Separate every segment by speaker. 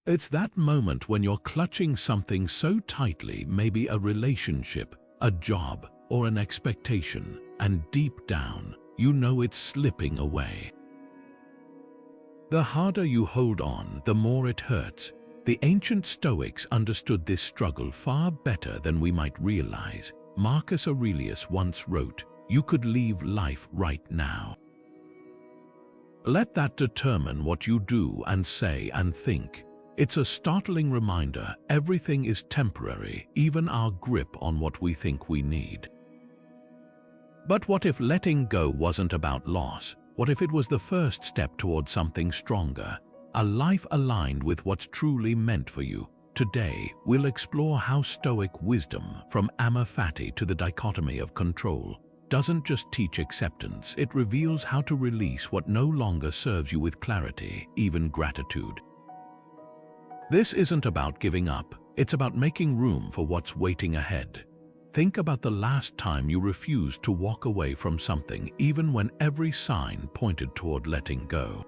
Speaker 1: It's that moment when you're clutching something so tightly, maybe a relationship, a job, or an expectation, and deep down, you know it's slipping away. The harder you hold on, the more it hurts. The ancient Stoics understood this struggle far better than we might realize. Marcus Aurelius once wrote, "You could leave life right now." Let that determine what you do and say and think. It's a startling reminder everything is temporary, even our grip on what we think we need. But what if letting go wasn't about loss? What if it was the first step towards something stronger? A life aligned with what's truly meant for you. Today, we'll explore how Stoic wisdom, from Amor Fati to the Dichotomy of Control, doesn't just teach acceptance, it reveals how to release what no longer serves you with clarity, even gratitude. This isn't about giving up, it's about making room for what's waiting ahead. Think about the last time you refused to walk away from something, even when every sign pointed toward letting go.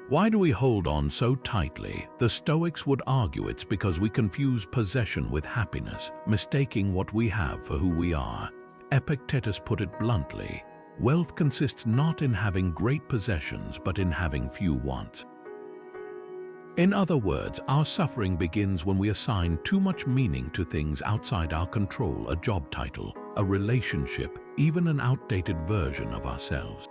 Speaker 1: Why do we hold on so tightly? The Stoics would argue it's because we confuse possession with happiness, mistaking what we have for who we are. Epictetus put it bluntly, wealth consists not in having great possessions, but in having few wants. In other words, our suffering begins when we assign too much meaning to things outside our control, a job title, a relationship, even an outdated version of ourselves.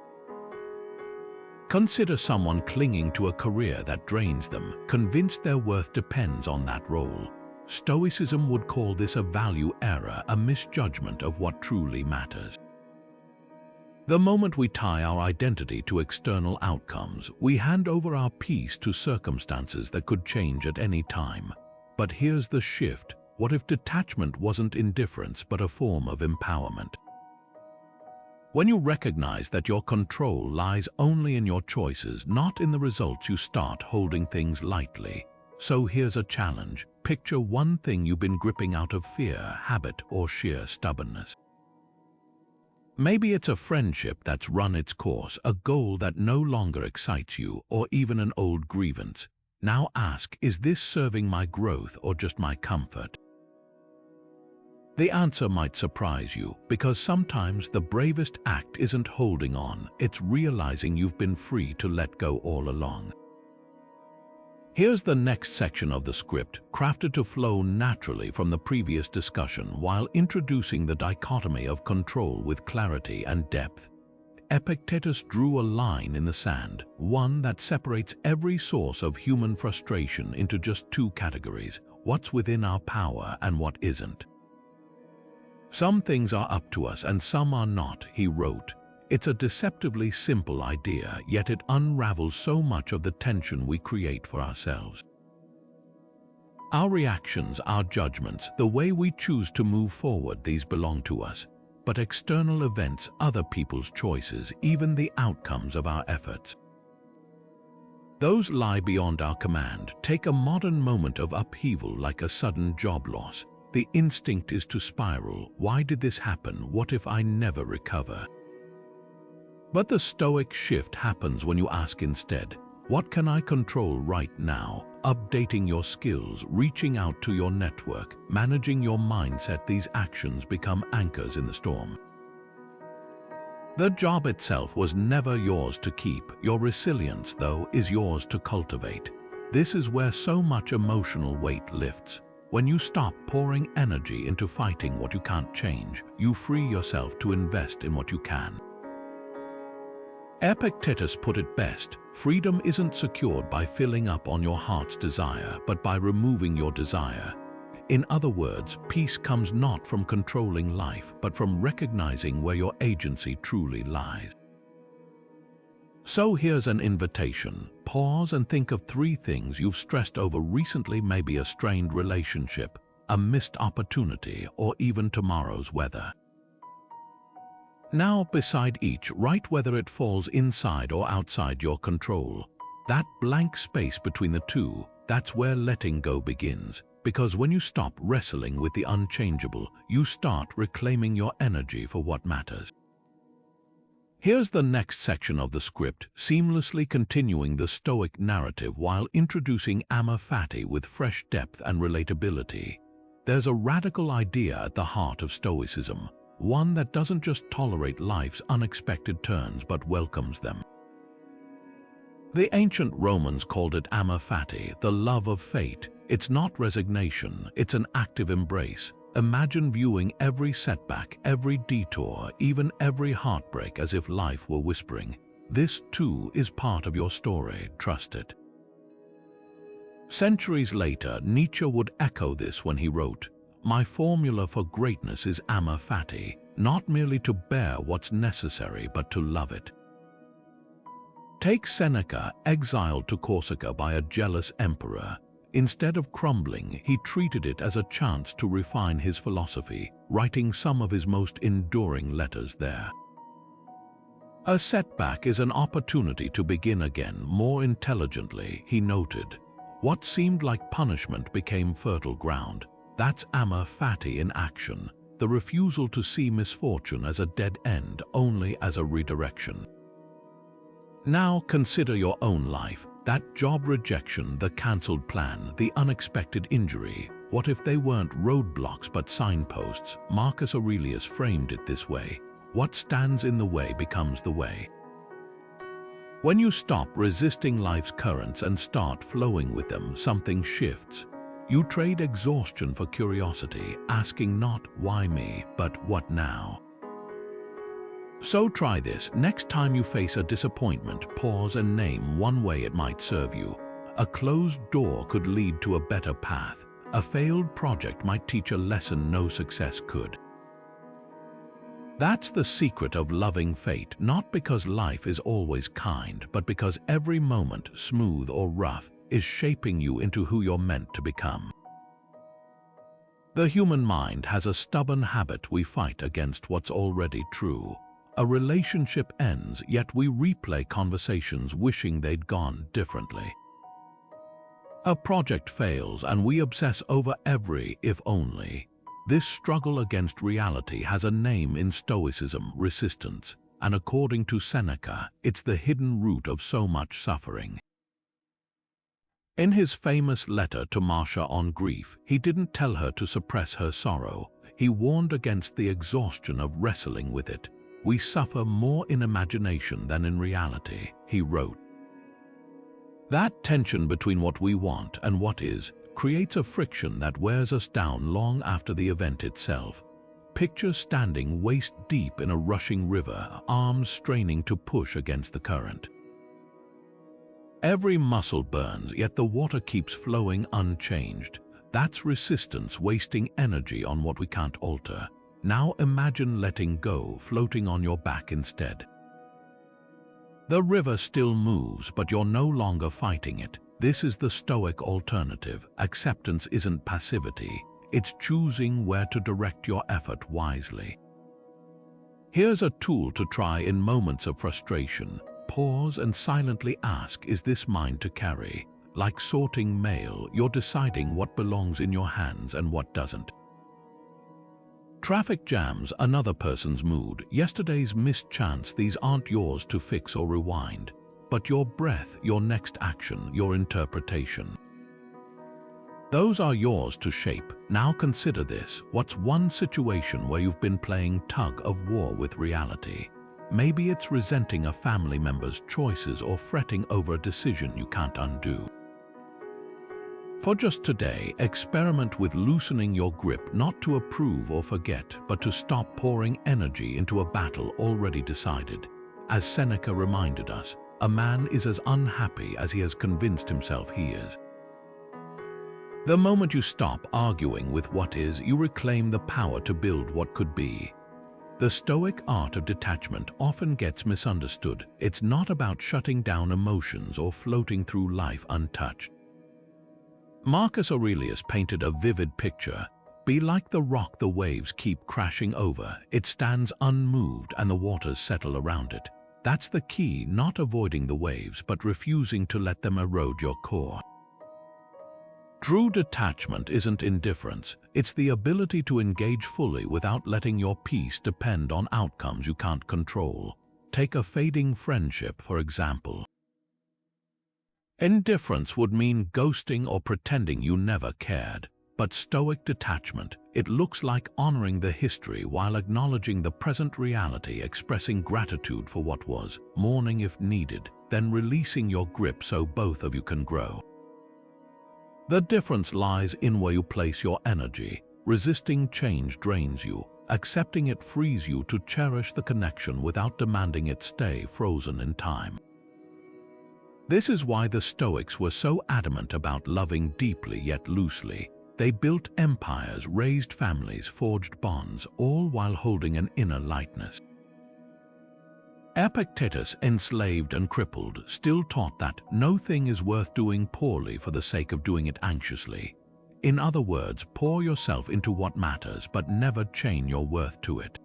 Speaker 1: Consider someone clinging to a career that drains them, convinced their worth depends on that role. Stoicism would call this a value error, a misjudgment of what truly matters. The moment we tie our identity to external outcomes, we hand over our peace to circumstances that could change at any time. But here's the shift. What if detachment wasn't indifference but a form of empowerment? When you recognize that your control lies only in your choices, not in the results, you start holding things lightly. So here's a challenge. Picture one thing you've been gripping out of fear, habit, or sheer stubbornness. Maybe it's a friendship that's run its course, a goal that no longer excites you, or even an old grievance. Now ask, is this serving my growth or just my comfort? The answer might surprise you, because sometimes the bravest act isn't holding on, it's realizing you've been free to let go all along. Here's the next section of the script, crafted to flow naturally from the previous discussion while introducing the dichotomy of control with clarity and depth. Epictetus drew a line in the sand, one that separates every source of human frustration into just two categories: what's within our power and what isn't. Some things are up to us and some are not, he wrote. It's a deceptively simple idea, yet it unravels so much of the tension we create for ourselves. Our reactions, our judgments, the way we choose to move forward, these belong to us. But external events, other people's choices, even the outcomes of our efforts, those lie beyond our command. Take a modern moment of upheaval like a sudden job loss. The instinct is to spiral. Why did this happen? What if I never recover? But the Stoic shift happens when you ask instead, what can I control right now? Updating your skills, reaching out to your network, managing your mindset, these actions become anchors in the storm. The job itself was never yours to keep. Your resilience, though, is yours to cultivate. This is where so much emotional weight lifts. When you stop pouring energy into fighting what you can't change, you free yourself to invest in what you can. Epictetus put it best, freedom isn't secured by filling up on your heart's desire, but by removing your desire. In other words, peace comes not from controlling life, but from recognizing where your agency truly lies. So here's an invitation. Pause and think of 3 things you've stressed over recently, maybe a strained relationship, a missed opportunity, or even tomorrow's weather. Now, beside each, write whether it falls inside or outside your control. That blank space between the two, that's where letting go begins. Because when you stop wrestling with the unchangeable, you start reclaiming your energy for what matters. Here's the next section of the script, seamlessly continuing the Stoic narrative while introducing Amor Fati with fresh depth and relatability. There's a radical idea at the heart of Stoicism, one that doesn't just tolerate life's unexpected turns but welcomes them. The ancient Romans called it Amor Fati, the love of fate. It's not resignation, it's an active embrace. Imagine viewing every setback, every detour, even every heartbreak as if life were whispering, "This too is part of your story, trust it." Centuries later, Nietzsche would echo this when he wrote, "My formula for greatness is Amor Fati, not merely to bear what's necessary but to love it." Take Seneca, exiled to Corsica by a jealous emperor. Instead of crumbling, he treated it as a chance to refine his philosophy, writing some of his most enduring letters there. A setback is an opportunity to begin again more intelligently, he noted. What seemed like punishment became fertile ground. That's Amor Fati in action, the refusal to see misfortune as a dead end, only as a redirection. Now consider your own life. That job rejection, the cancelled plan, the unexpected injury. What if they weren't roadblocks but signposts? Marcus Aurelius framed it this way: what stands in the way becomes the way. When you stop resisting life's currents and start flowing with them, something shifts. You trade exhaustion for curiosity, asking not "why me?" but "what now?" So try this. Next time you face a disappointment, pause and name one way it might serve you. A closed door could lead to a better path. A failed project might teach a lesson no success could. That's the secret of loving fate, not because life is always kind, but because every moment, smooth or rough, is shaping you into who you're meant to become. The human mind has a stubborn habit: we fight against what's already true. A relationship ends, yet we replay conversations wishing they'd gone differently. A project fails, and we obsess over every "if only." This struggle against reality has a name in Stoicism: resistance, and according to Seneca, it's the hidden root of so much suffering. In his famous letter to Marcia on grief, he didn't tell her to suppress her sorrow. He warned against the exhaustion of wrestling with it. "We suffer more in imagination than in reality," he wrote. That tension between what we want and what is creates a friction that wears us down long after the event itself. Picture standing waist-deep in a rushing river, arms straining to push against the current. Every muscle burns, yet the water keeps flowing unchanged. That's resistance, wasting energy on what we can't alter. Now imagine letting go, floating on your back instead. The river still moves, but you're no longer fighting it. This is the Stoic alternative. Acceptance isn't passivity. It's choosing where to direct your effort wisely. Here's a tool to try in moments of frustration. Pause and silently ask, is this mine to carry? Like sorting mail, you're deciding what belongs in your hands and what doesn't. Traffic jams, another person's mood. Yesterday's missed chance, these aren't yours to fix or rewind, but your breath, your next action, your interpretation. Those are yours to shape. Now consider this. What's one situation where you've been playing tug of war with reality? Maybe it's resenting a family member's choices or fretting over a decision you can't undo. For just today, experiment with loosening your grip, not to approve or forget, but to stop pouring energy into a battle already decided. As Seneca reminded us, a man is as unhappy as he has convinced himself he is. The moment you stop arguing with what is, you reclaim the power to build what could be. The Stoic art of detachment often gets misunderstood. It's not about shutting down emotions or floating through life untouched. Marcus Aurelius painted a vivid picture. Be like the rock the waves keep crashing over. It stands unmoved and the waters settle around it. That's the key, not avoiding the waves, but refusing to let them erode your core. True detachment isn't indifference. It's the ability to engage fully without letting your peace depend on outcomes you can't control. Take a fading friendship, for example. Indifference would mean ghosting or pretending you never cared. But Stoic detachment, it looks like honoring the history while acknowledging the present reality, expressing gratitude for what was, mourning if needed, then releasing your grip so both of you can grow. The difference lies in where you place your energy. Resisting change drains you. Accepting it frees you to cherish the connection without demanding it stay frozen in time. This is why the Stoics were so adamant about loving deeply yet loosely. They built empires, raised families, forged bonds, all while holding an inner lightness. Epictetus, enslaved and crippled, still taught that no thing is worth doing poorly for the sake of doing it anxiously. In other words, pour yourself into what matters, but never chain your worth to it.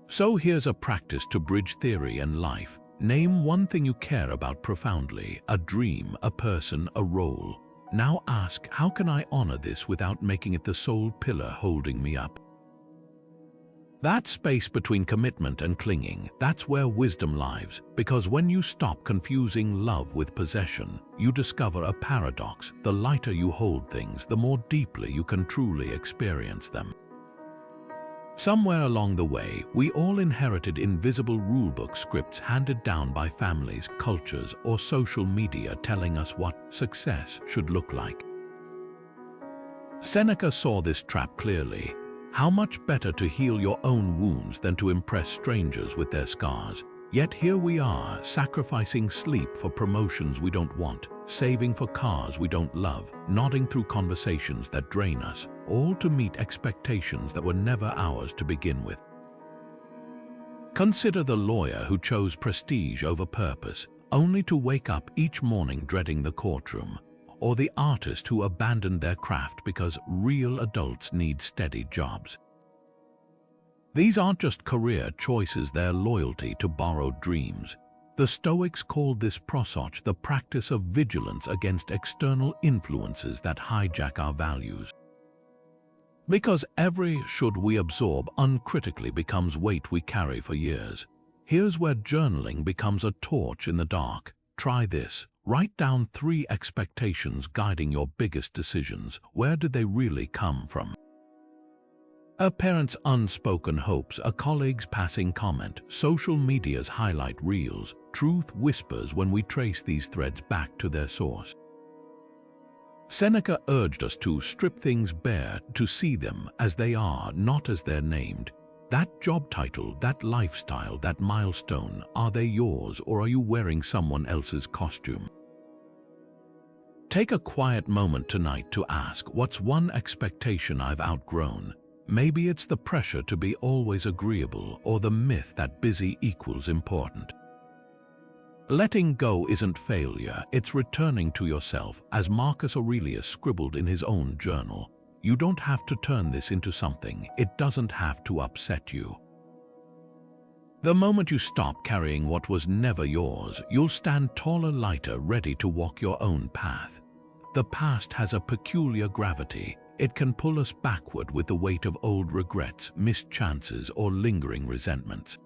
Speaker 1: So here's a practice to bridge theory and life. Name one thing you care about profoundly, a dream, a person, a role. Now ask, how can I honor this without making it the sole pillar holding me up? That space between commitment and clinging, that's where wisdom lies, because when you stop confusing love with possession, you discover a paradox. The lighter you hold things, the more deeply you can truly experience them. Somewhere along the way, we all inherited invisible rulebook scripts handed down by families, cultures, or social media telling us what success should look like. Seneca saw this trap clearly. How much better to heal your own wounds than to impress strangers with their scars. Yet here we are, sacrificing sleep for promotions we don't want, saving for cars we don't love, nodding through conversations that drain us, all to meet expectations that were never ours to begin with. Consider the lawyer who chose prestige over purpose, only to wake up each morning dreading the courtroom, or the artist who abandoned their craft because real adults need steady jobs. These aren't just career choices, they're loyalty to borrowed dreams. The Stoics called this prosoch the practice of vigilance against external influences that hijack our values. Because every should we absorb uncritically becomes weight we carry for years. Here's where journaling becomes a torch in the dark. Try this. Write down 3 expectations guiding your biggest decisions. Where did they really come from? A parent's unspoken hopes, a colleague's passing comment, social media's highlight reels. Truth whispers when we trace these threads back to their source. Seneca urged us to strip things bare, to see them as they are, not as they're named. That job title, that lifestyle, that milestone, are they yours or are you wearing someone else's costume? Take a quiet moment tonight to ask, what's one expectation I've outgrown? Maybe it's the pressure to be always agreeable or the myth that busy equals important. Letting go isn't failure, it's returning to yourself, as Marcus Aurelius scribbled in his own journal. You don't have to turn this into something, it doesn't have to upset you. The moment you stop carrying what was never yours, you'll stand taller, lighter, ready to walk your own path. The past has a peculiar gravity. It can pull us backward with the weight of old regrets, missed chances, or lingering resentments.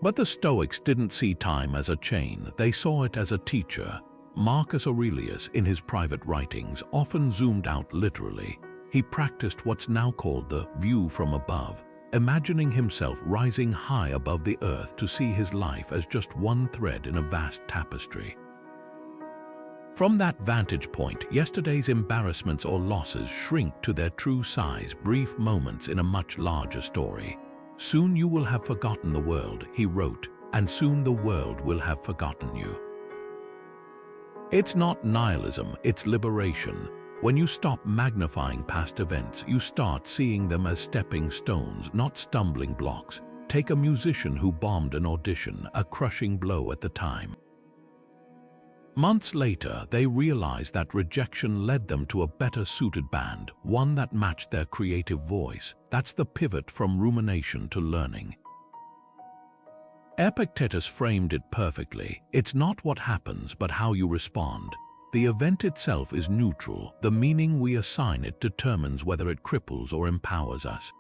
Speaker 1: But the Stoics didn't see time as a chain, they saw it as a teacher. Marcus Aurelius, in his private writings, often zoomed out literally. He practiced what's now called the view from above, imagining himself rising high above the earth to see his life as just one thread in a vast tapestry. From that vantage point, yesterday's embarrassments or losses shrink to their true size, brief moments in a much larger story. Soon you will have forgotten the world, he wrote, and soon the world will have forgotten you. It's not nihilism, it's liberation. When you stop magnifying past events, you start seeing them as stepping stones, not stumbling blocks. Take a musician who bombed an audition, a crushing blow at the time. Months later, they realized that rejection led them to a better suited band, one that matched their creative voice. That's the pivot from rumination to learning. Epictetus framed it perfectly. It's not what happens, but how you respond. The event itself is neutral. The meaning we assign it determines whether it cripples or empowers us.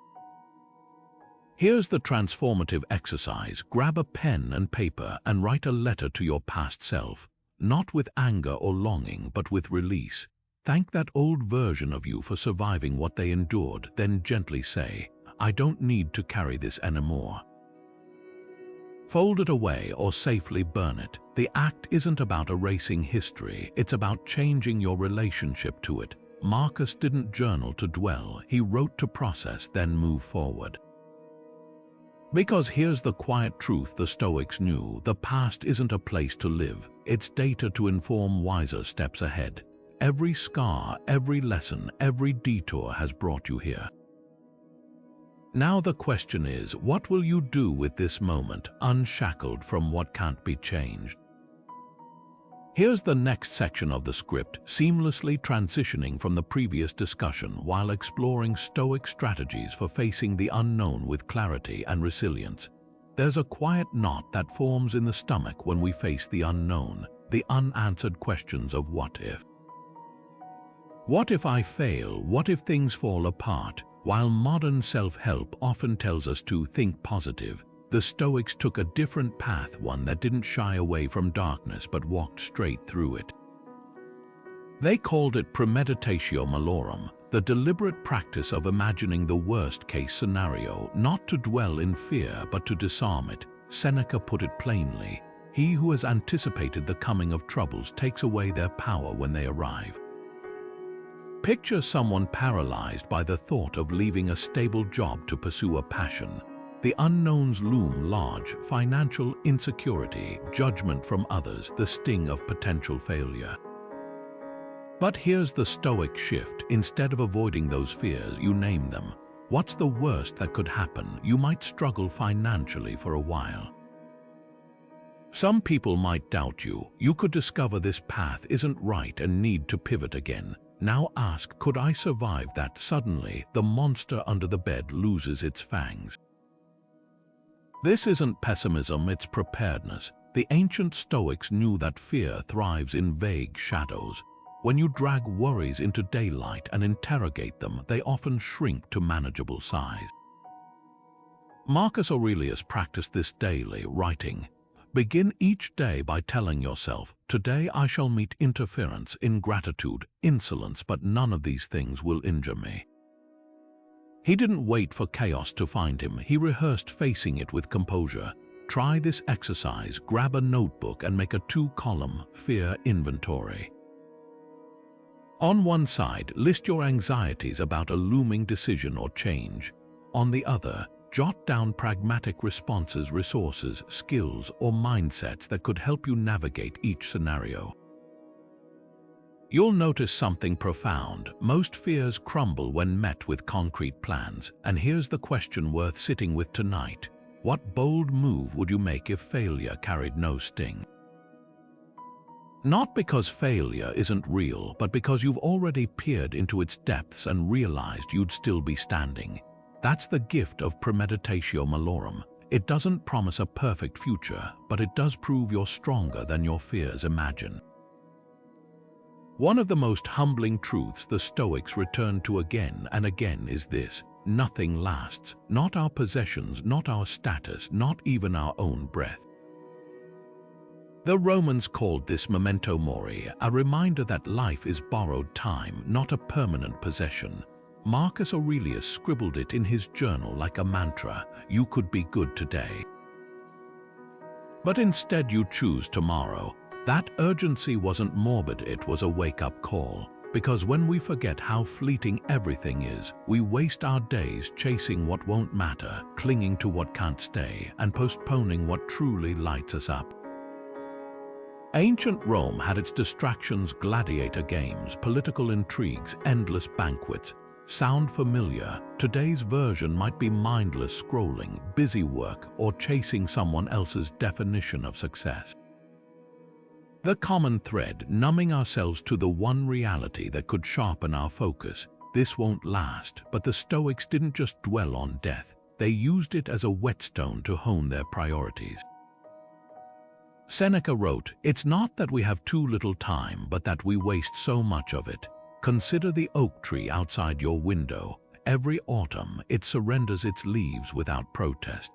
Speaker 1: Here's the transformative exercise. Grab a pen and paper and write a letter to your past self, not with anger or longing, but with release. Thank that old version of you for surviving what they endured, then gently say, "I don't need to carry this anymore." Fold it away or safely burn it. The act isn't about erasing history, it's about changing your relationship to it. Marcus didn't journal to dwell, he wrote to process, then move forward. Because here's the quiet truth the Stoics knew: the past isn't a place to live, it's data to inform wiser steps ahead. Every scar, every lesson, every detour has brought you here. Now the question is, what will you do with this moment, unshackled from what can't be changed? Here's the next section of the script, seamlessly transitioning from the previous discussion while exploring Stoic strategies for facing the unknown with clarity and resilience. There's a quiet knot that forms in the stomach when we face the unknown, the unanswered questions of what if. What if I fail? What if things fall apart? While modern self-help often tells us to think positive, the Stoics took a different path, one that didn't shy away from darkness but walked straight through it. They called it premeditatio malorum, the deliberate practice of imagining the worst-case scenario, not to dwell in fear but to disarm it. Seneca put it plainly: he who has anticipated the coming of troubles takes away their power when they arrive. Picture someone paralyzed by the thought of leaving a stable job to pursue a passion. The unknowns loom large: financial insecurity, judgment from others, the sting of potential failure. But here's the Stoic shift. Instead of avoiding those fears, you name them. What's the worst that could happen? You might struggle financially for a while. Some people might doubt you. You could discover this path isn't right and need to pivot again. Now ask, could I survive that? Suddenly, the monster under the bed loses its fangs. This isn't pessimism, it's preparedness. The ancient Stoics knew that fear thrives in vague shadows. When you drag worries into daylight and interrogate them, they often shrink to manageable size. Marcus Aurelius practiced this daily, writing, "Begin each day by telling yourself, today I shall meet interference, ingratitude, insolence, but none of these things will injure me." He didn't wait for chaos to find him, he rehearsed facing it with composure. Try this exercise, grab a notebook and make a 2-column fear inventory. On one side, list your anxieties about a looming decision or change. On the other, jot down pragmatic responses, resources, skills, or mindsets that could help you navigate each scenario. You'll notice something profound. Most fears crumble when met with concrete plans. And here's the question worth sitting with tonight: what bold move would you make if failure carried no sting? Not because failure isn't real, but because you've already peered into its depths and realized you'd still be standing. That's the gift of premeditatio malorum. It doesn't promise a perfect future, but it does prove you're stronger than your fears imagine. One of the most humbling truths the Stoics return to again and again is this: nothing lasts, not our possessions, not our status, not even our own breath. The Romans called this Memento Mori, a reminder that life is borrowed time, not a permanent possession. Marcus Aurelius scribbled it in his journal like a mantra: you could be good today. But instead you choose tomorrow. That urgency wasn't morbid, it was a wake-up call. Because when we forget how fleeting everything is, we waste our days chasing what won't matter, clinging to what can't stay, and postponing what truly lights us up. Ancient Rome had its distractions: gladiator games, political intrigues, endless banquets. Sound familiar? Today's version might be mindless scrolling, busy work, or chasing someone else's definition of success. The common thread: numbing ourselves to the one reality that could sharpen our focus. This won't last, but the Stoics didn't just dwell on death. They used it as a whetstone to hone their priorities. Seneca wrote, "It's not that we have too little time, but that we waste so much of it. Consider the oak tree outside your window. every autumn it surrenders its leaves without protest.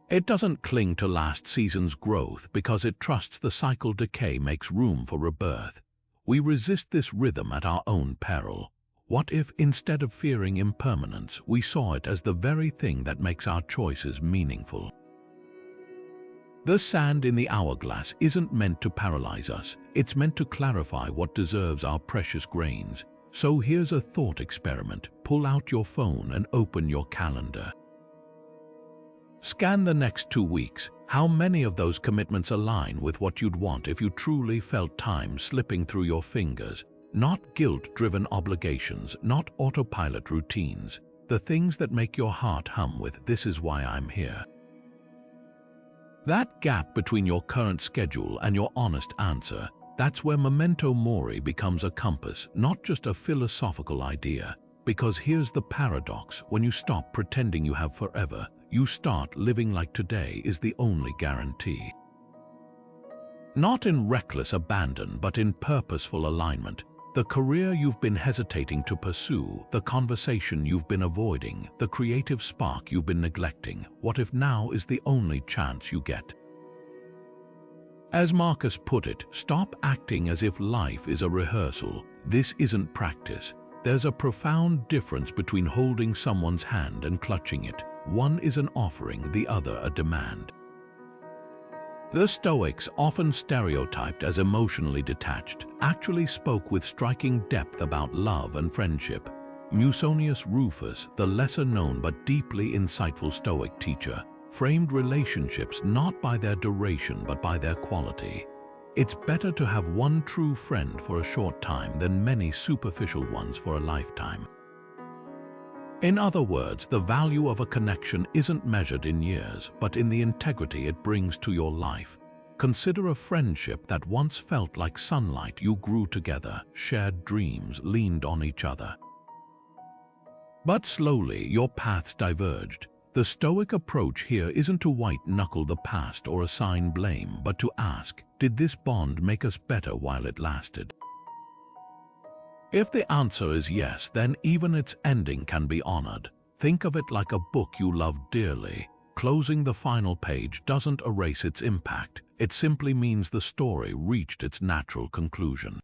Speaker 1: It doesn't cling to last season's growth because it trusts the cycle decay makes room for rebirth. We resist this rhythm at our own peril. What if, instead of fearing impermanence, we saw it as the very thing that makes our choices meaningful? The sand in the hourglass isn't meant to paralyze us. It's meant to clarify what deserves our precious grains. So here's a thought experiment. Pull out your phone and open your calendar. Scan the next 2 weeks. How many of those commitments align with what you'd want if you truly felt time slipping through your fingers? Not guilt-driven obligations, not autopilot routines. The things that make your heart hum with "this is why I'm here." That gap between your current schedule and your honest answer, that's where Memento Mori becomes a compass, not just a philosophical idea. Because here's the paradox: when you stop pretending you have forever, you start living like today is the only guarantee. Not in reckless abandon, but in purposeful alignment. The career you've been hesitating to pursue, the conversation you've been avoiding, the creative spark you've been neglecting, what if now is the only chance you get? As Marcus put it, stop acting as if life is a rehearsal. This isn't practice. There's a profound difference between holding someone's hand and clutching it. One is an offering, the other a demand. The Stoics, often stereotyped as emotionally detached, actually spoke with striking depth about love and friendship. Musonius Rufus, the lesser-known but deeply insightful Stoic teacher, framed relationships not by their duration but by their quality. It's better to have one true friend for a short time than many superficial ones for a lifetime. In other words, the value of a connection isn't measured in years, but in the integrity it brings to your life. Consider a friendship that once felt like sunlight. You grew together, shared dreams, leaned on each other. But slowly, your paths diverged. The Stoic approach here isn't to white-knuckle the past or assign blame, but to ask, did this bond make us better while it lasted? If the answer is yes, then even its ending can be honored. Think of it like a book you love dearly. Closing the final page doesn't erase its impact. It simply means the story reached its natural conclusion.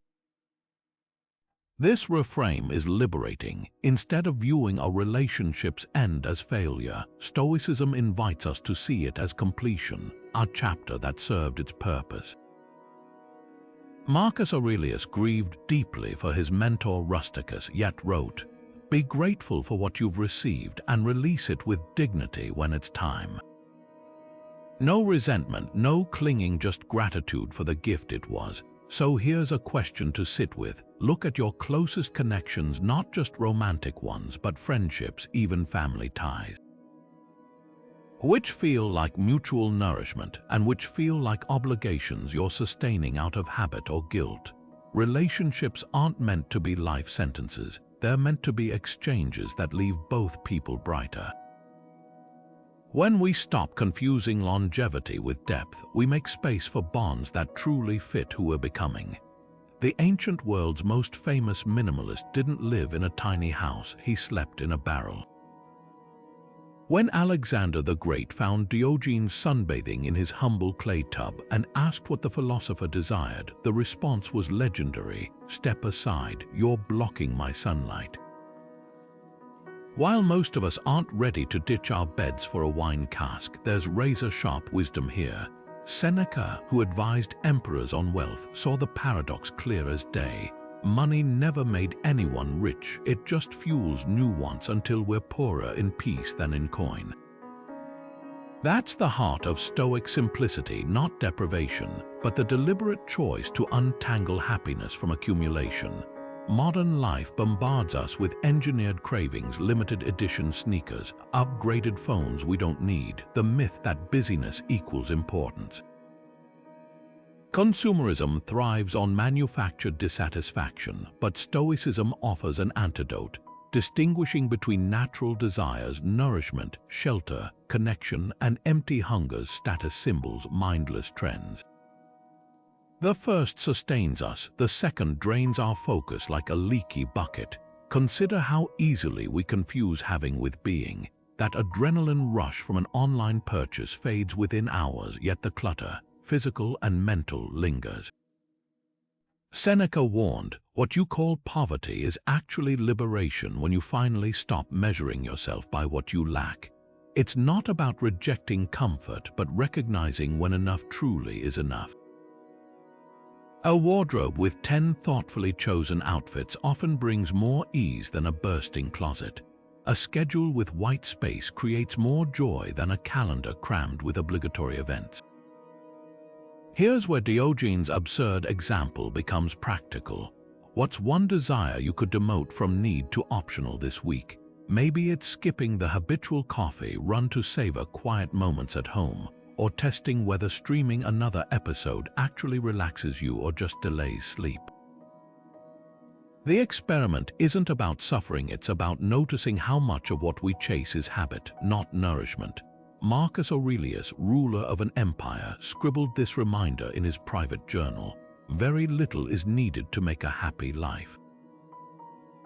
Speaker 1: This reframe is liberating. Instead of viewing a relationship's end as failure, Stoicism invites us to see it as completion, a chapter that served its purpose. Marcus Aurelius grieved deeply for his mentor Rusticus, yet wrote, "Be grateful for what you've received and release it with dignity when it's time." No resentment, no clinging, just gratitude for the gift it was. So here's a question to sit with. Look at your closest connections, not just romantic ones, but friendships, even family ties. Which feel like mutual nourishment and which feel like obligations you're sustaining out of habit or guilt? Relationships aren't meant to be life sentences. They're meant to be exchanges that leave both people brighter. When we stop confusing longevity with depth, we make space for bonds that truly fit who we're becoming. The ancient world's most famous minimalist didn't live in a tiny house. He slept in a barrel. When Alexander the Great found Diogenes sunbathing in his humble clay tub and asked what the philosopher desired, the response was legendary: "Step aside, you're blocking my sunlight." While most of us aren't ready to ditch our beds for a wine cask, there's razor-sharp wisdom here. Seneca, who advised emperors on wealth, saw the paradox clear as day. Money never made anyone rich. It just fuels new wants until we're poorer in peace than in coin. That's the heart of Stoic simplicity, not deprivation, but the deliberate choice to untangle happiness from accumulation. Modern life bombards us with engineered cravings, limited edition sneakers, upgraded phones we don't need, the myth that busyness equals importance. Consumerism thrives on manufactured dissatisfaction, but Stoicism offers an antidote, distinguishing between natural desires, nourishment, shelter, connection, and empty hungers, status symbols, mindless trends. The first sustains us, the second drains our focus like a leaky bucket. Consider how easily we confuse having with being. That adrenaline rush from an online purchase fades within hours, yet the clutter, physical and mental, lingers. Seneca warned, what you call poverty is actually liberation when you finally stop measuring yourself by what you lack. It's not about rejecting comfort, but recognizing when enough truly is enough. A wardrobe with 10 thoughtfully chosen outfits often brings more ease than a bursting closet. A schedule with white space creates more joy than a calendar crammed with obligatory events. Here's where Diogenes' absurd example becomes practical. What's one desire you could demote from need to optional this week? Maybe it's skipping the habitual coffee run to savor quiet moments at home, or testing whether streaming another episode actually relaxes you or just delays sleep. The experiment isn't about suffering, it's about noticing how much of what we chase is habit, not nourishment. Marcus Aurelius, ruler of an empire, scribbled this reminder in his private journal: very little is needed to make a happy life.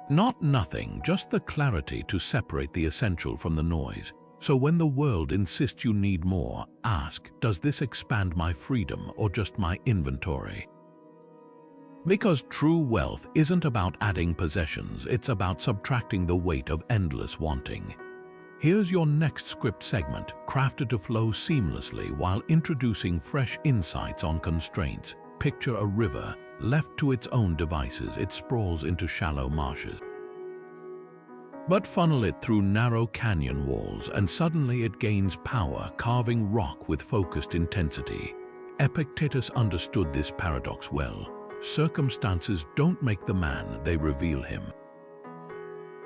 Speaker 1: Not nothing, just the clarity to separate the essential from the noise. So when the world insists you need more, ask, does this expand my freedom or just my inventory? Because true wealth isn't about adding possessions, it's about subtracting the weight of endless wanting. Here's your next script segment, crafted to flow seamlessly while introducing fresh insights on constraints. Picture a river. Left to its own devices, it sprawls into shallow marshes. But funnel it through narrow canyon walls, and suddenly it gains power, carving rock with focused intensity. Epictetus understood this paradox well. Circumstances don't make the man, they reveal him.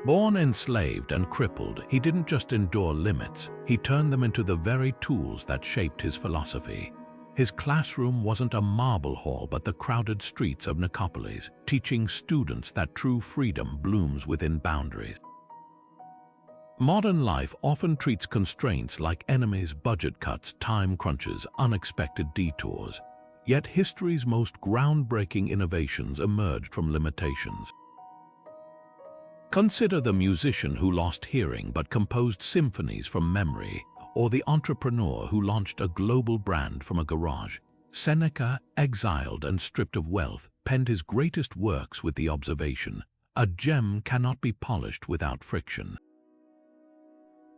Speaker 1: Born enslaved and crippled, he didn't just endure limits, he turned them into the very tools that shaped his philosophy. His classroom wasn't a marble hall but the crowded streets of Nicopolis, teaching students that true freedom blooms within boundaries. Modern life often treats constraints like enemies: budget cuts, time crunches, unexpected detours. Yet history's most groundbreaking innovations emerged from limitations. Consider the musician who lost hearing but composed symphonies from memory, or the entrepreneur who launched a global brand from a garage. Seneca, exiled and stripped of wealth, penned his greatest works with the observation: a gem cannot be polished without friction.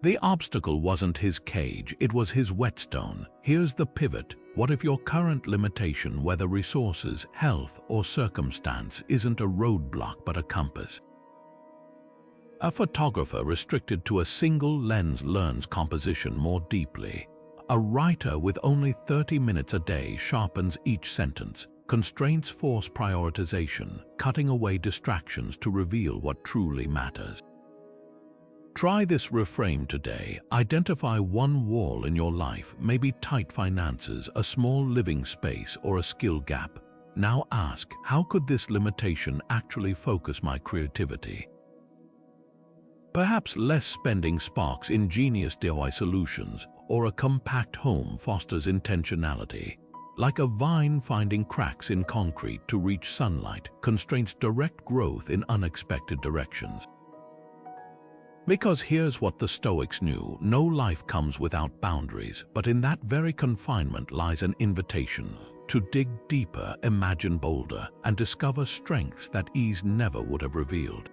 Speaker 1: The obstacle wasn't his cage, it was his whetstone. Here's the pivot. What if your current limitation, whether resources, health, or circumstance, isn't a roadblock but a compass? A photographer restricted to a single lens learns composition more deeply. A writer with only 30 minutes a day sharpens each sentence. Constraints force prioritization, cutting away distractions to reveal what truly matters. Try this reframe today. Identify one wall in your life, maybe tight finances, a small living space, or a skill gap. Now ask, how could this limitation actually focus my creativity? Perhaps less spending sparks ingenious DIY solutions, or a compact home fosters intentionality. Like a vine finding cracks in concrete to reach sunlight, constraints direct growth in unexpected directions. Because here's what the Stoics knew: no life comes without boundaries, but in that very confinement lies an invitation to dig deeper, imagine bolder, and discover strengths that ease never would have revealed.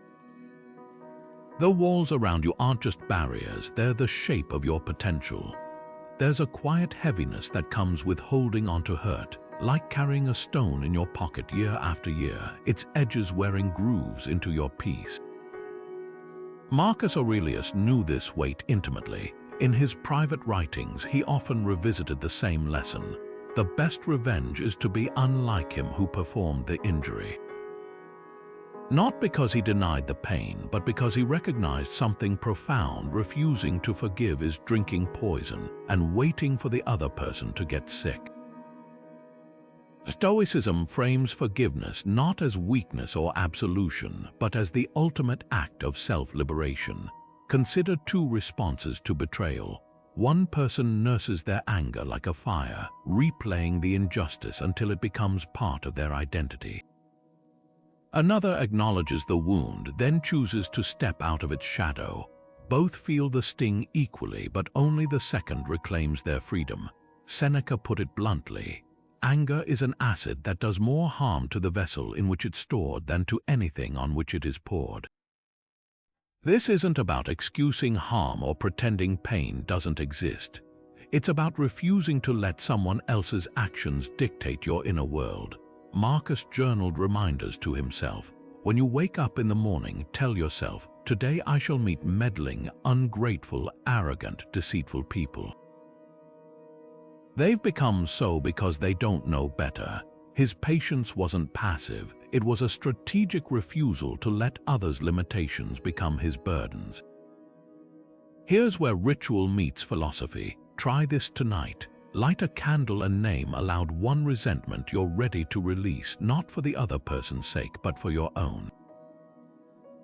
Speaker 1: The walls around you aren't just barriers, they're the shape of your potential. There's a quiet heaviness that comes with holding onto hurt, like carrying a stone in your pocket year after year, its edges wearing grooves into your peace. Marcus Aurelius knew this weight intimately. In his private writings, he often revisited the same lesson: the best revenge is to be unlike him who performed the injury. Not because he denied the pain, but because he recognized something profound. Refusing to forgive is drinking poison and waiting for the other person to get sick. Stoicism frames forgiveness not as weakness or absolution, but as the ultimate act of self-liberation. Consider two responses to betrayal. One person nurses their anger like a fire, replaying the injustice until it becomes part of their identity. Another acknowledges the wound, then chooses to step out of its shadow. Both feel the sting equally, but only the second reclaims their freedom. Seneca put it bluntly, anger is an acid that does more harm to the vessel in which it's stored than to anything on which it is poured. This isn't about excusing harm or pretending pain doesn't exist. It's about refusing to let someone else's actions dictate your inner world. Marcus journaled reminders to himself. When you wake up in the morning, tell yourself, today I shall meet meddling, ungrateful, arrogant, deceitful people. They've become so because they don't know better. His patience wasn't passive, it was a strategic refusal to let others' limitations become his burdens. Here's where ritual meets philosophy. Try this tonight. Light a candle and name aloud one resentment you're ready to release, not for the other person's sake, but for your own.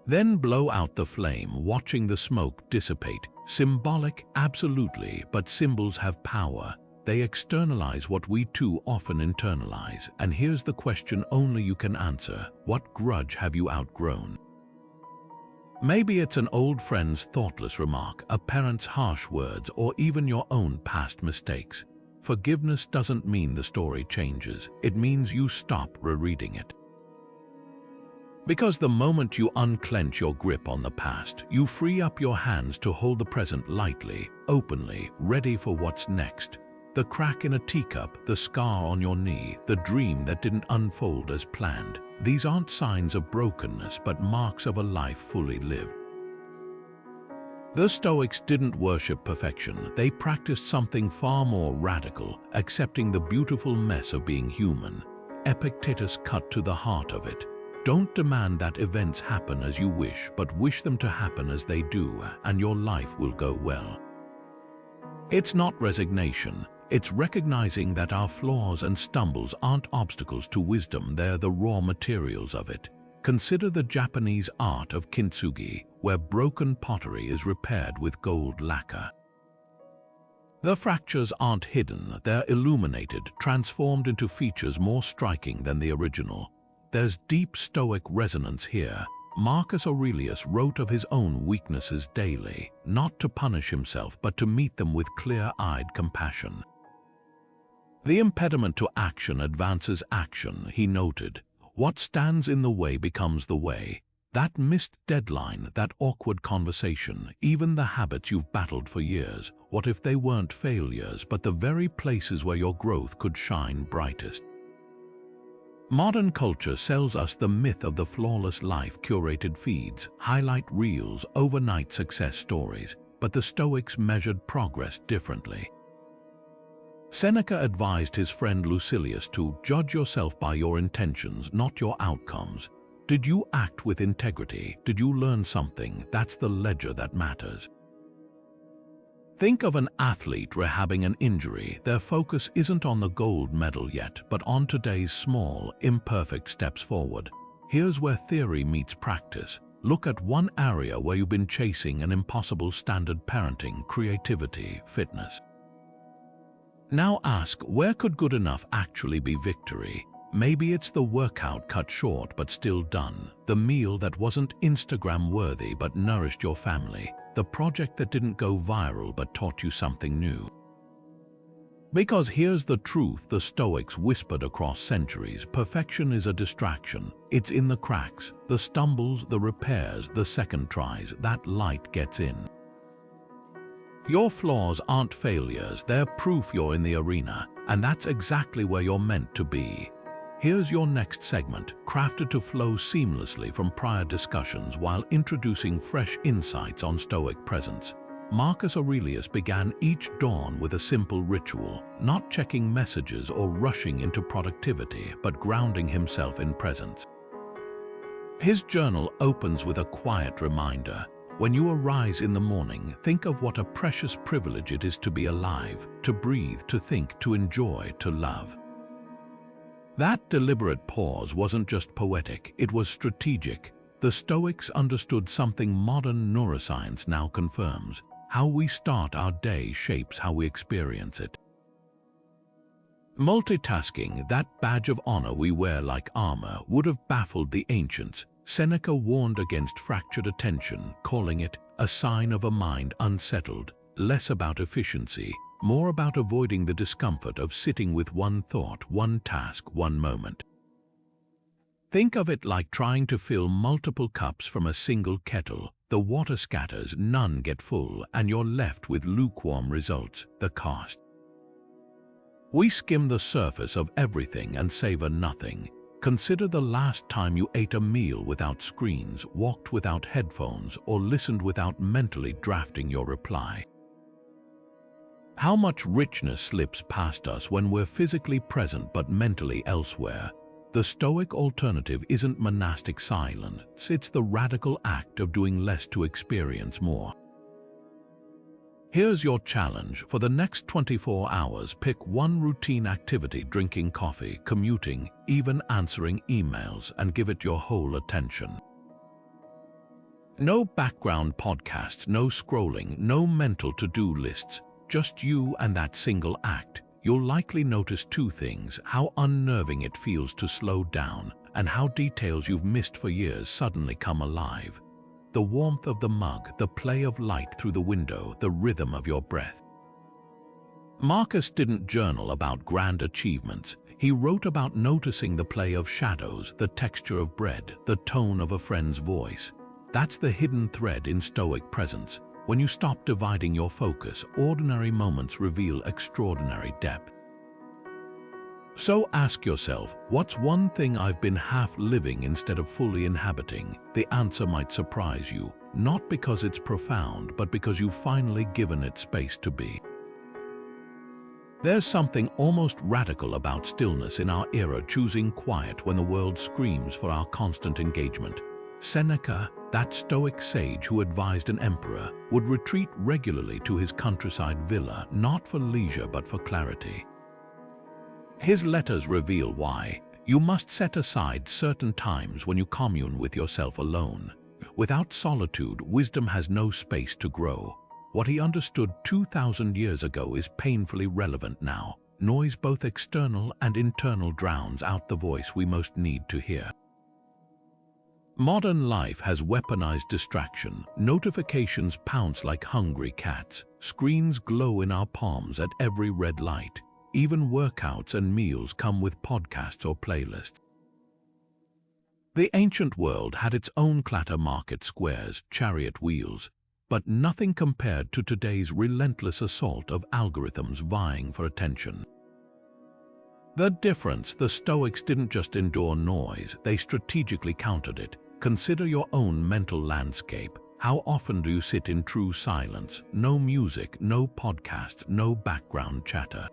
Speaker 1: Then blow out the flame, watching the smoke dissipate. Symbolic, absolutely, but symbols have power. They externalize what we too often internalize. And here's the question only you can answer. What grudge have you outgrown? Maybe it's an old friend's thoughtless remark, a parent's harsh words, or even your own past mistakes. Forgiveness doesn't mean the story changes. It means you stop rereading it. Because the moment you unclench your grip on the past, you free up your hands to hold the present lightly, openly, ready for what's next. The crack in a teacup, the scar on your knee, the dream that didn't unfold as planned. These aren't signs of brokenness, but marks of a life fully lived. The Stoics didn't worship perfection. They practiced something far more radical, accepting the beautiful mess of being human. Epictetus cut to the heart of it. Don't demand that events happen as you wish, but wish them to happen as they do, and your life will go well. It's not resignation. It's recognizing that our flaws and stumbles aren't obstacles to wisdom, they're the raw materials of it. Consider the Japanese art of kintsugi, where broken pottery is repaired with gold lacquer. The fractures aren't hidden, they're illuminated, transformed into features more striking than the original. There's deep Stoic resonance here. Marcus Aurelius wrote of his own weaknesses daily, not to punish himself, but to meet them with clear-eyed compassion. The impediment to action advances action, he noted. What stands in the way becomes the way. That missed deadline, that awkward conversation, even the habits you've battled for years, what if they weren't failures, but the very places where your growth could shine brightest? Modern culture sells us the myth of the flawless life. Curated feeds, highlight reels, overnight success stories, but the Stoics measured progress differently. Seneca advised his friend Lucilius to judge yourself by your intentions, not your outcomes. Did you act with integrity? Did you learn something? That's the ledger that matters. Think of an athlete rehabbing an injury. Their focus isn't on the gold medal yet, but on today's small, imperfect steps forward. Here's where theory meets practice. Look at one area where you've been chasing an impossible standard: parenting, creativity, fitness. Now ask, where could good enough actually be victory? Maybe it's the workout cut short but still done, the meal that wasn't Instagram-worthy but nourished your family, the project that didn't go viral but taught you something new. Because here's the truth the Stoics whispered across centuries: perfection is a distraction. It's in the cracks, the stumbles, the repairs, the second tries, that light gets in. Your flaws aren't failures, they're proof you're in the arena, and that's exactly where you're meant to be. Here's your next segment, crafted to flow seamlessly from prior discussions while introducing fresh insights on Stoic presence. Marcus Aurelius began each dawn with a simple ritual, not checking messages or rushing into productivity, but grounding himself in presence. His journal opens with a quiet reminder: when you arise in the morning, think of what a precious privilege it is to be alive, to breathe, to think, to enjoy, to love. That deliberate pause wasn't just poetic, it was strategic. The Stoics understood something modern neuroscience now confirms: how we start our day shapes how we experience it. Multitasking, that badge of honor we wear like armor, would have baffled the ancients. Seneca warned against fractured attention, calling it a sign of a mind unsettled, less about efficiency, more about avoiding the discomfort of sitting with one thought, one task, one moment. Think of it like trying to fill multiple cups from a single kettle. The water scatters, none get full, and you're left with lukewarm results. The cost. We skim the surface of everything and savor nothing. Consider the last time you ate a meal without screens, walked without headphones, or listened without mentally drafting your reply. How much richness slips past us when we're physically present but mentally elsewhere? The Stoic alternative isn't monastic silence, it's the radical act of doing less to experience more. Here's your challenge. For the next 24 hours, pick one routine activity: drinking coffee, commuting, even answering emails, and give it your whole attention. No background podcasts, no scrolling, no mental to-do lists, just you and that single act. You'll likely notice two things: how unnerving it feels to slow down, and how details you've missed for years suddenly come alive. The warmth of the mug, the play of light through the window, the rhythm of your breath. Marcus didn't journal about grand achievements. He wrote about noticing the play of shadows, the texture of bread, the tone of a friend's voice. That's the hidden thread in Stoic presence. When you stop dividing your focus, ordinary moments reveal extraordinary depth. So ask yourself, what's one thing I've been half living instead of fully inhabiting? The answer might surprise you, not because it's profound, but because you've finally given it space to be. There's something almost radical about stillness in our era, choosing quiet when the world screams for our constant engagement. Seneca, that Stoic sage who advised an emperor, would retreat regularly to his countryside villa, not for leisure but for clarity. His letters reveal why. You must set aside certain times when you commune with yourself alone. Without solitude, wisdom has no space to grow. What he understood 2,000 years ago is painfully relevant now. Noise, both external and internal, drowns out the voice we most need to hear. Modern life has weaponized distraction. Notifications pounce like hungry cats. Screens glow in our palms at every red light. Even workouts and meals come with podcasts or playlists. The ancient world had its own clatter: market squares, chariot wheels, but nothing compared to today's relentless assault of algorithms vying for attention. The difference: the Stoics didn't just endure noise, they strategically countered it. Consider your own mental landscape. How often do you sit in true silence? No music, no podcast, no background chatter.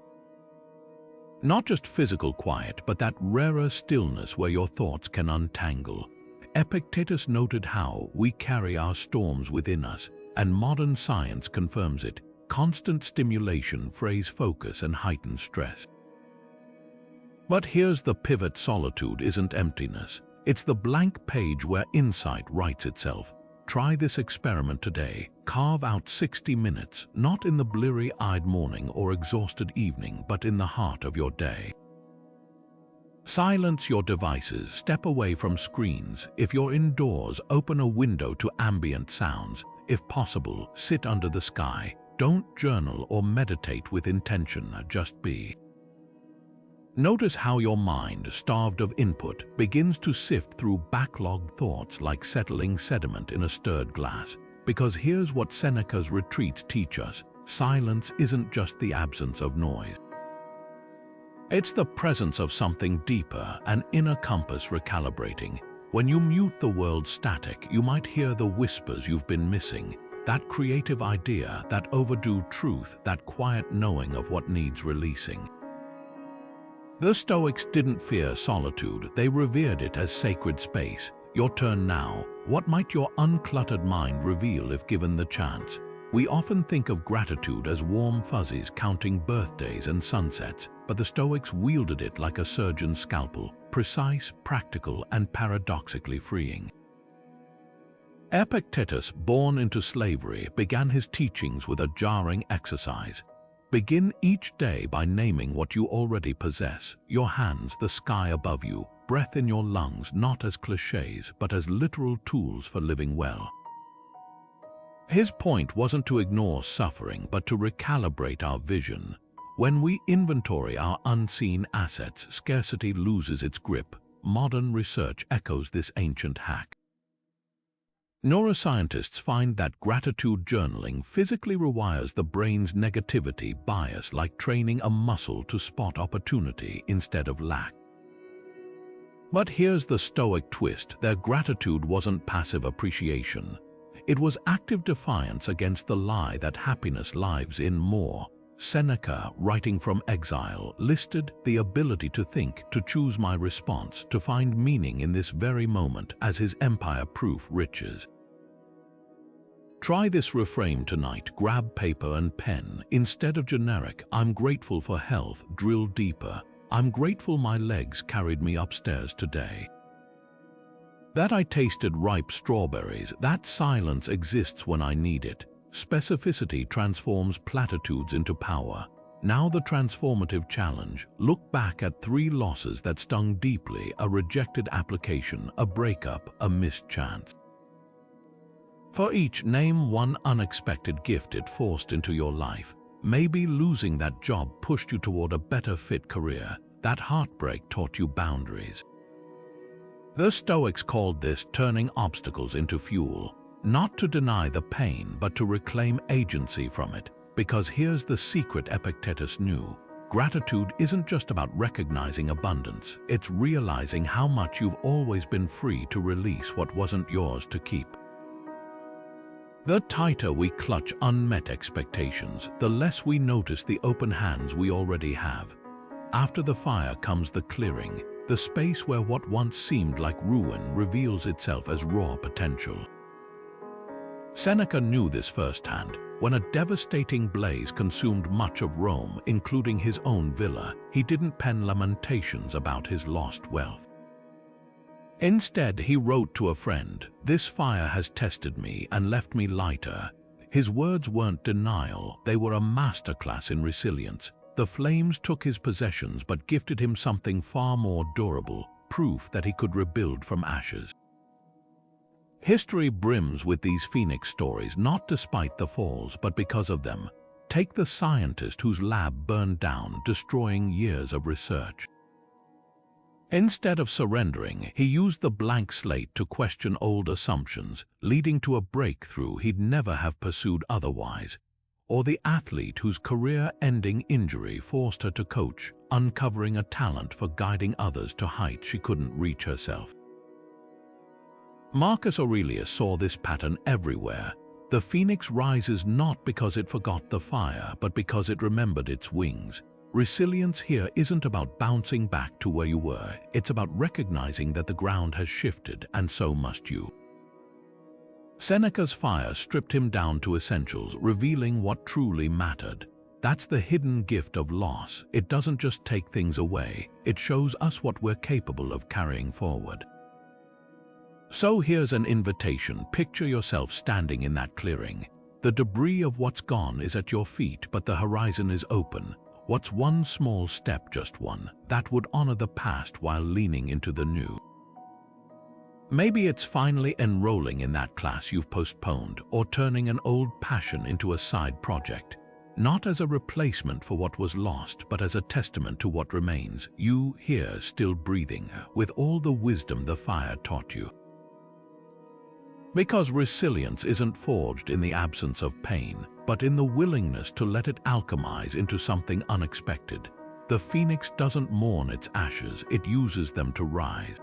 Speaker 1: Not just physical quiet, but that rarer stillness where your thoughts can untangle. Epictetus noted how we carry our storms within us, and modern science confirms it. Constant stimulation frays focus and heightens stress. But here's the pivot: solitude isn't emptiness. It's the blank page where insight writes itself. Try this experiment today. Carve out 60 minutes, not in the bleary-eyed morning or exhausted evening, but in the heart of your day. Silence your devices, step away from screens. If you're indoors, open a window to ambient sounds. If possible, sit under the sky. Don't journal or meditate with intention, just be. Notice how your mind, starved of input, begins to sift through backlogged thoughts like settling sediment in a stirred glass. Because here's what Seneca's retreats teach us: silence isn't just the absence of noise. It's the presence of something deeper, an inner compass recalibrating. When you mute the world's static, you might hear the whispers you've been missing. That creative idea, that overdue truth, that quiet knowing of what needs releasing. The Stoics didn't fear solitude, they revered it as sacred space. Your turn now. What might your uncluttered mind reveal if given the chance? We often think of gratitude as warm fuzzies counting birthdays and sunsets, but the Stoics wielded it like a surgeon's scalpel: precise, practical, and paradoxically freeing. Epictetus, born into slavery, began his teachings with a jarring exercise. Begin each day by naming what you already possess: your hands, the sky above you, breath in your lungs, not as cliches, but as literal tools for living well. His point wasn't to ignore suffering, but to recalibrate our vision. When we inventory our unseen assets, scarcity loses its grip. Modern research echoes this ancient hack. Neuroscientists find that gratitude journaling physically rewires the brain's negativity bias, like training a muscle to spot opportunity instead of lack. But here's the Stoic twist: their gratitude wasn't passive appreciation. It was active defiance against the lie that happiness lives in more. Seneca, writing from exile, listed the ability to think, to choose my response, to find meaning in this very moment as his empire-proof riches. Try this reframe tonight. Grab paper and pen. Instead of generic, "I'm grateful for health," drill deeper. "I'm grateful my legs carried me upstairs today. That I tasted ripe strawberries. That silence exists when I need it." Specificity transforms platitudes into power. Now the transformative challenge: look back at 3 losses that stung deeply: a rejected application, a breakup, a missed chance. For each, name one unexpected gift it forced into your life. Maybe losing that job pushed you toward a better fit career. That heartbreak taught you boundaries. The Stoics called this turning obstacles into fuel. Not to deny the pain, but to reclaim agency from it. Because here's the secret Epictetus knew: gratitude isn't just about recognizing abundance, it's realizing how much you've always been free to release what wasn't yours to keep. The tighter we clutch unmet expectations, the less we notice the open hands we already have. After the fire comes the clearing, the space where what once seemed like ruin reveals itself as raw potential. Seneca knew this firsthand. When a devastating blaze consumed much of Rome, including his own villa, he didn't pen lamentations about his lost wealth. Instead, he wrote to a friend, "This fire has tested me and left me lighter." His words weren't denial, they were a masterclass in resilience. The flames took his possessions but gifted him something far more durable: proof that he could rebuild from ashes. History brims with these phoenix stories, not despite the falls, but because of them. Take the scientist whose lab burned down, destroying years of research. Instead of surrendering, he used the blank slate to question old assumptions, leading to a breakthrough he'd never have pursued otherwise. Or the athlete whose career-ending injury forced her to coach, uncovering a talent for guiding others to heights she couldn't reach herself. Marcus Aurelius saw this pattern everywhere. The phoenix rises not because it forgot the fire, but because it remembered its wings. Resilience here isn't about bouncing back to where you were, it's about recognizing that the ground has shifted, and so must you. Seneca's fire stripped him down to essentials, revealing what truly mattered. That's the hidden gift of loss. It doesn't just take things away, it shows us what we're capable of carrying forward. So here's an invitation. Picture yourself standing in that clearing. The debris of what's gone is at your feet, but the horizon is open. What's one small step, just one, that would honor the past while leaning into the new? Maybe it's finally enrolling in that class you've postponed, or turning an old passion into a side project. Not as a replacement for what was lost, but as a testament to what remains. You here, still breathing, with all the wisdom the fire taught you. Because resilience isn't forged in the absence of pain, but in the willingness to let it alchemize into something unexpected. The phoenix doesn't mourn its ashes, it uses them to rise.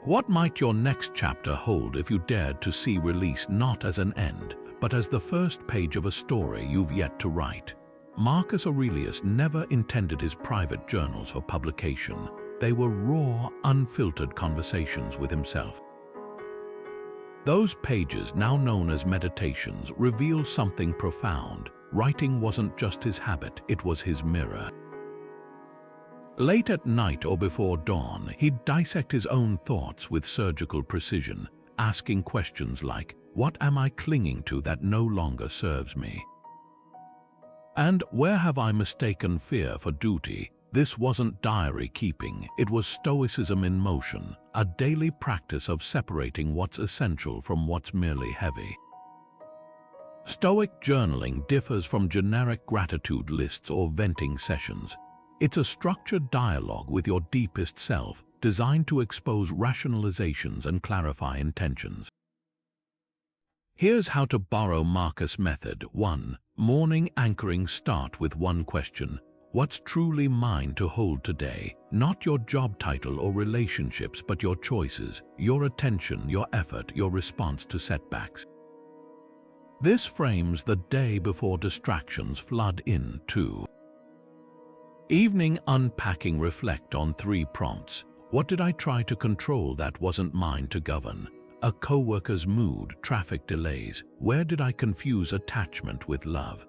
Speaker 1: What might your next chapter hold if you dared to see release not as an end, but as the first page of a story you've yet to write? Marcus Aurelius never intended his private journals for publication. They were raw, unfiltered conversations with himself. Those pages, now known as meditations, reveal something profound. Writing wasn't just his habit, it was his mirror. Late at night or before dawn, he'd dissect his own thoughts with surgical precision, asking questions like, "What am I clinging to that no longer serves me?" And where have I mistaken fear for duty? This wasn't diary keeping, it was Stoicism in motion, a daily practice of separating what's essential from what's merely heavy. Stoic journaling differs from generic gratitude lists or venting sessions. It's a structured dialogue with your deepest self, designed to expose rationalizations and clarify intentions. Here's how to borrow Marcus' method. 1. Morning anchoring. Start with one question. What's truly mine to hold today? Not your job title or relationships, but your choices, your attention, your effort, your response to setbacks. This frames the day before distractions flood in. 2. Evening unpacking. Reflect on 3 prompts. What did I try to control that wasn't mine to govern? A coworker's mood, traffic delays. Where did I confuse attachment with love?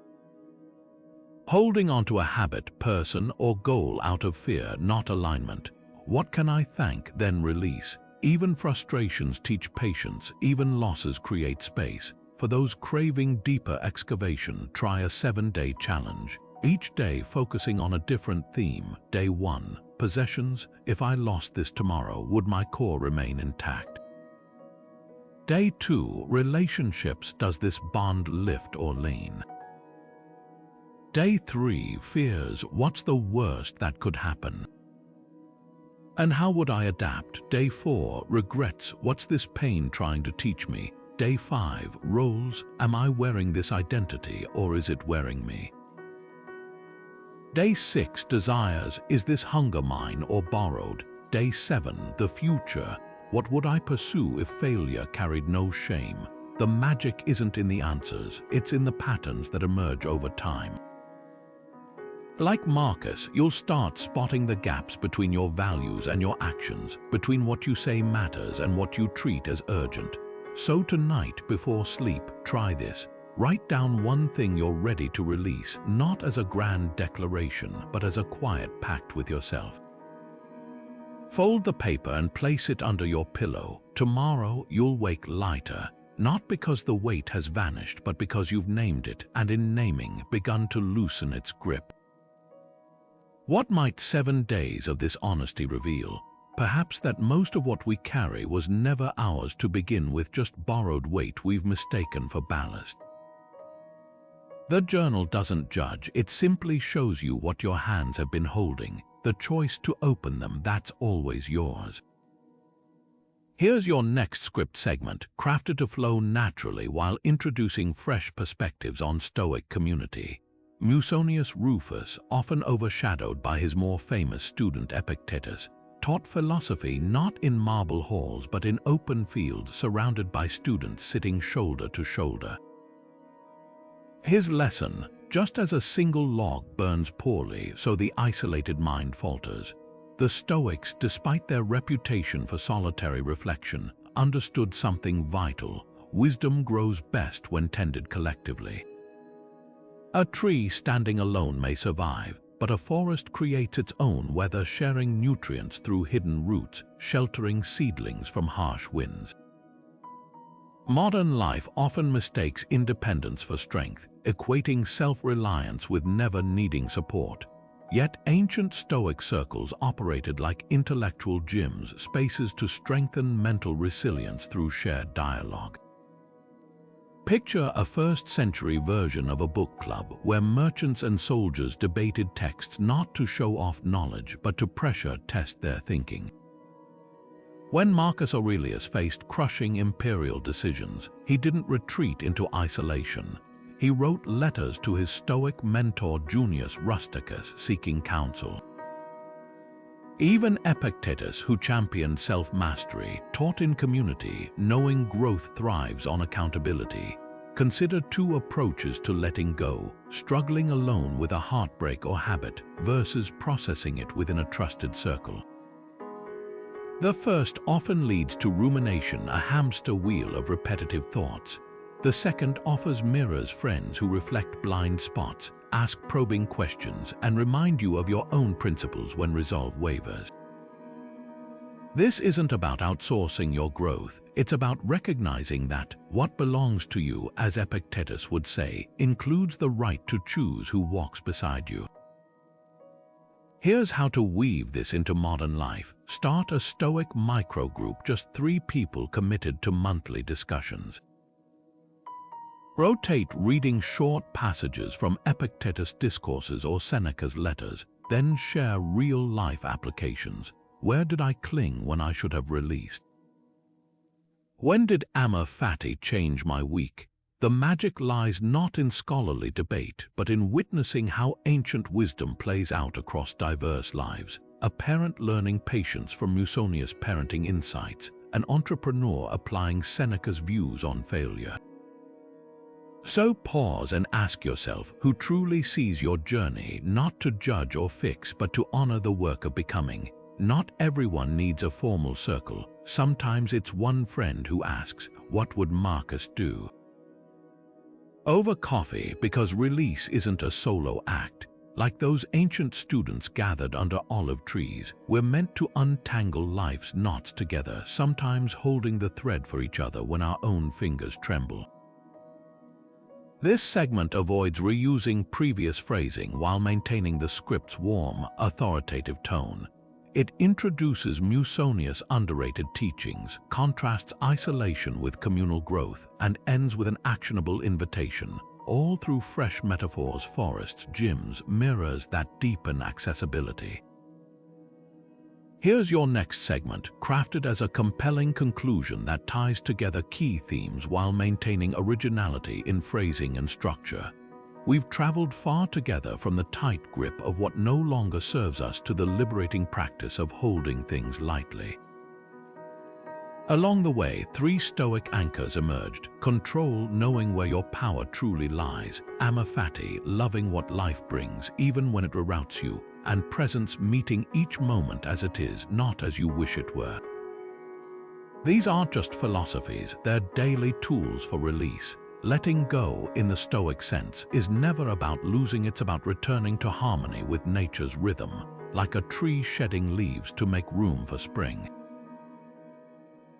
Speaker 1: Holding onto a habit, person, or goal out of fear, not alignment. What can I thank, then release? Even frustrations teach patience, even losses create space. For those craving deeper excavation, try a 7-day challenge. Each day focusing on a different theme. Day 1, possessions. If I lost this tomorrow, would my core remain intact? Day 2, relationships. Does this bond lift or lean? Day 3, fears. What's the worst that could happen? And how would I adapt? Day 4, regrets. What's this pain trying to teach me? Day 5, roles. Am I wearing this identity or is it wearing me? Day 6, desires. Is this hunger mine or borrowed? Day 7, the future. What would I pursue if failure carried no shame? The magic isn't in the answers, it's in the patterns that emerge over time. Like Marcus, you'll start spotting the gaps between your values and your actions, between what you say matters and what you treat as urgent. So tonight, before sleep, try this. Write down one thing you're ready to release, not as a grand declaration, but as a quiet pact with yourself. Fold the paper and place it under your pillow. Tomorrow, you'll wake lighter, not because the weight has vanished, but because you've named it, and in naming, begun to loosen its grip. What might 7 days of this honesty reveal? Perhaps that most of what we carry was never ours to begin with, just borrowed weight we've mistaken for ballast. The journal doesn't judge, it simply shows you what your hands have been holding. The choice to open them, that's always yours. Here's your next script segment, crafted to flow naturally while introducing fresh perspectives on Stoic community. Musonius Rufus, often overshadowed by his more famous student Epictetus, taught philosophy not in marble halls but in open fields surrounded by students sitting shoulder to shoulder. His lesson: just as a single log burns poorly, so the isolated mind falters. The Stoics, despite their reputation for solitary reflection, understood something vital: wisdom grows best when tended collectively. A tree standing alone may survive, but a forest creates its own weather, sharing nutrients through hidden roots, sheltering seedlings from harsh winds. Modern life often mistakes independence for strength, equating self-reliance with never needing support. Yet ancient Stoic circles operated like intellectual gyms, spaces to strengthen mental resilience through shared dialogue. Picture a first-century version of a book club where merchants and soldiers debated texts not to show off knowledge but to pressure test their thinking. When Marcus Aurelius faced crushing imperial decisions, he didn't retreat into isolation. He wrote letters to his Stoic mentor Junius Rusticus seeking counsel. Even Epictetus, who championed self-mastery, taught in community, knowing growth thrives on accountability. Consider 2 approaches to letting go: struggling alone with a heartbreak or habit versus processing it within a trusted circle. The first often leads to rumination, a hamster wheel of repetitive thoughts. The second offers mirrors, friends who reflect blind spots, ask probing questions, and remind you of your own principles when resolve wavers. This isn't about outsourcing your growth, it's about recognizing that what belongs to you, as Epictetus would say, includes the right to choose who walks beside you. Here's how to weave this into modern life. Start a Stoic microgroup, just 3 people committed to monthly discussions. Rotate reading short passages from Epictetus' discourses or Seneca's letters, then share real-life applications. Where did I cling when I should have released? When did Amor Fati change my week? The magic lies not in scholarly debate, but in witnessing how ancient wisdom plays out across diverse lives. A parent learning patience from Musonius' parenting insights, an entrepreneur applying Seneca's views on failure. So pause and ask yourself who truly sees your journey, not to judge or fix, but to honor the work of becoming. Not everyone needs a formal circle. Sometimes it's one friend who asks, "What would Marcus do?" Over coffee, because release isn't a solo act. Like those ancient students gathered under olive trees, we're meant to untangle life's knots together, sometimes holding the thread for each other when our own fingers tremble. This segment avoids reusing previous phrasing while maintaining the script's warm, authoritative tone. It introduces Musonius' underrated teachings, contrasts isolation with communal growth, and ends with an actionable invitation, all through fresh metaphors, forests, gyms, mirrors that deepen accessibility. Here's your next segment, crafted as a compelling conclusion that ties together key themes while maintaining originality in phrasing and structure. We've traveled far together, from the tight grip of what no longer serves us to the liberating practice of holding things lightly. Along the way, 3 Stoic anchors emerged: control, knowing where your power truly lies; Amor Fati, loving what life brings, even when it reroutes you; and presence, meeting each moment as it is, not as you wish it were. These aren't just philosophies, they're daily tools for release. Letting go, in the Stoic sense, is never about losing, it's about returning to harmony with nature's rhythm, like a tree shedding leaves to make room for spring.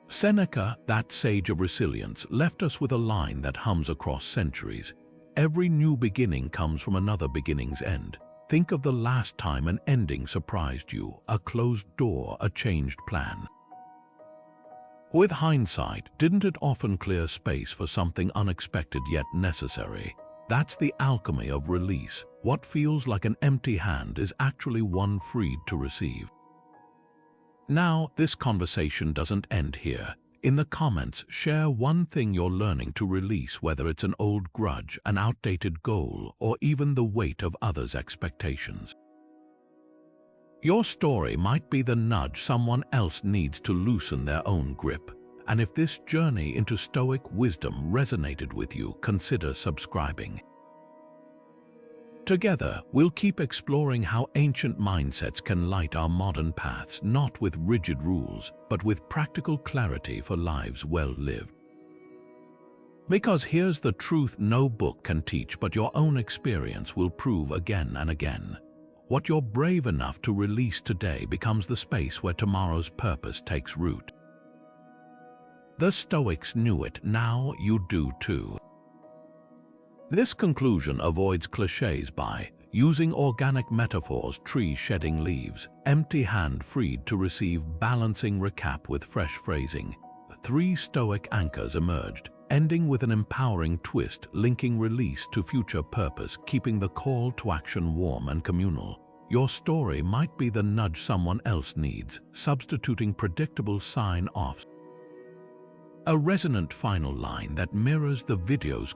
Speaker 1: Seneca, that sage of resilience, left us with a line that hums across centuries: every new beginning comes from another beginning's end. Think of the last time an ending surprised you, a closed door, a changed plan. With hindsight, didn't it often clear space for something unexpected yet necessary? That's the alchemy of release. What feels like an empty hand is actually one freed to receive. Now, this conversation doesn't end here. In the comments, share one thing you're learning to release, whether it's an old grudge, an outdated goal, or even the weight of others' expectations. Your story might be the nudge someone else needs to loosen their own grip. And if this journey into Stoic wisdom resonated with you, consider subscribing. Together, we'll keep exploring how ancient mindsets can light our modern paths, not with rigid rules, but with practical clarity for lives well lived. Because here's the truth no book can teach, but your own experience will prove again and again. What you're brave enough to release today becomes the space where tomorrow's purpose takes root. The Stoics knew it, now you do too. This conclusion avoids cliches by using organic metaphors: tree shedding leaves, empty hand freed to receive, balancing recap with fresh phrasing. 3 Stoic anchors emerged, ending with an empowering twist, linking release to future purpose, keeping the call to action warm and communal. Your story might be the nudge someone else needs, substituting predictable sign-offs. A resonant final line that mirrors the video's